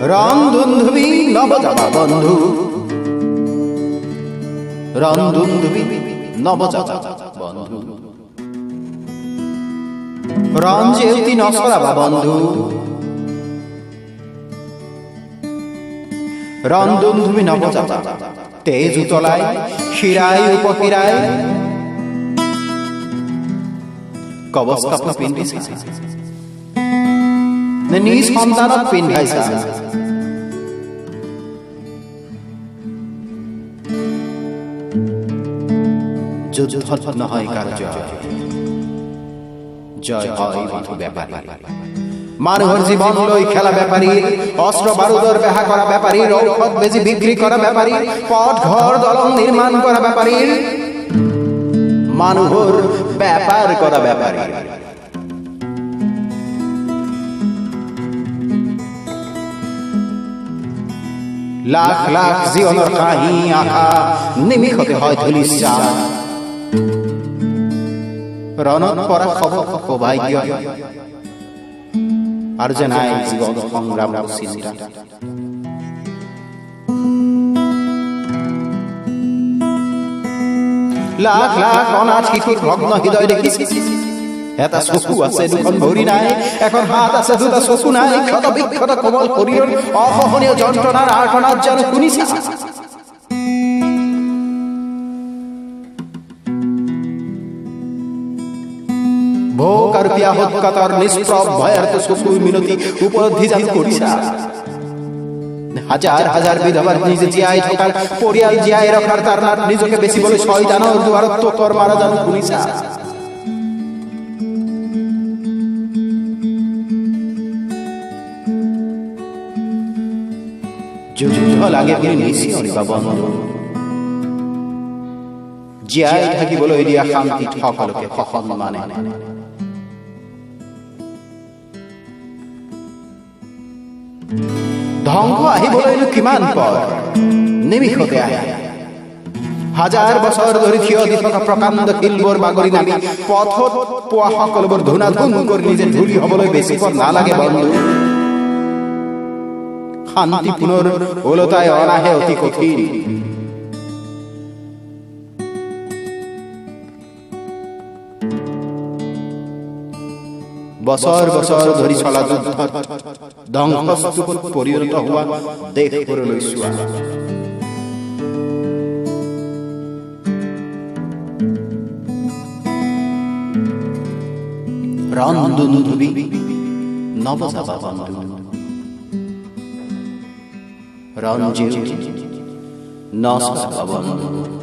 রন্ধুন্ধুবি নবজাতা বন্ধু, রন্ধুন্ধুবি নবজাতা বন্ধু, রঞ্জেউতি নসরাবা বন্ধু, রন্ধুন্ধুবি নবজাতা তেজ উতলায় শিরায় উপকিরায় কবচ কাপড় পিন্ধিছা নে নিজ সন্তানক পিন্ধাইছা। যুদ্ধ নহয় কার জয়, জয় হয় বধু ব্যাপারী। মানুহৰ জীৱন লৈ খেলা ব্যাপারী, অস্ত্র বারুদর বেহা করা ব্যাপারী, ঔষধ বেজি বিক্রি করা ব্যাপারী, পথ ঘর দলং নির্মাণ করা ব্যাপারী, মানুহৰ ব্যাপাৰ কৰা ব্যাপাৰী। লাখ লাখ জীৱনৰ কাহি আশা নিমিষতে হয় ধুলিচ্ছা। ৰণত পৰা খবৰ সৌভাগ্য আৰু যে নাই জীৱন সংগ্ৰাম চিন্তা। লাখ লাখ অনাথ শিশুৰ ভগ্ন হৃদয় দেখিছে। এটা চকু আছে দুখন ভৰি নাই, এখন হাত আছে দুটা চকু নাই, ক্ষত বিক্ষত কোমল শৰীৰৰ অসহনীয় যন্ত্ৰণাৰ আৰ্তনাদ জানো শুনিছা? ভোক আৰু পিয়াহত কাতৰ নিষ্প্ৰভ ভয়াৰ্ত চকুৰ মিনতি উপলব্ধি জানো কৰিছা? হাজাৰ হাজাৰ বিধবাৰ নিজে জীয়াই থকাৰ পৰিয়াল জীয়াই ৰখাৰ তাৰণাত নিজকে বেচিবলৈ শয়তানৰ দুৱাৰত তোকৰ মাৰা জানো শুনিছা? যুদ্ধ লাগে বুলি নিচিঞৰিবা বন্ধু, জীয়াই থাকিবলৈ দিয়া শান্তিত সকলোকে সসন্মানে। ধ্বংস আহিবলৈনো কিমান পৰ, নিমিষতে আহে। হাজাৰ বছৰ ধৰি থিয় দি থকা প্ৰকাণ্ড শিলবোৰ বাগৰি নামি পথত পোৱা সকলোবোৰ ধুনাধুন কৰি নিজে ধূলি হবলৈ বেছি পৰ নালাগে বন্ধু। শান্তি পুনৰ ওলটাই অনাহে অতি কঠিন। বছৰ বছৰ ধৰি চলা যুদ্ধত ধ্বংসস্তূপত পৰিণত হোৱা দেশবোৰলৈ চোৱা। ৰন্ধুন্ধুবি নবজাতা বন্ধু, ৰঞ্জেউতি নসৰাবা বন্ধু।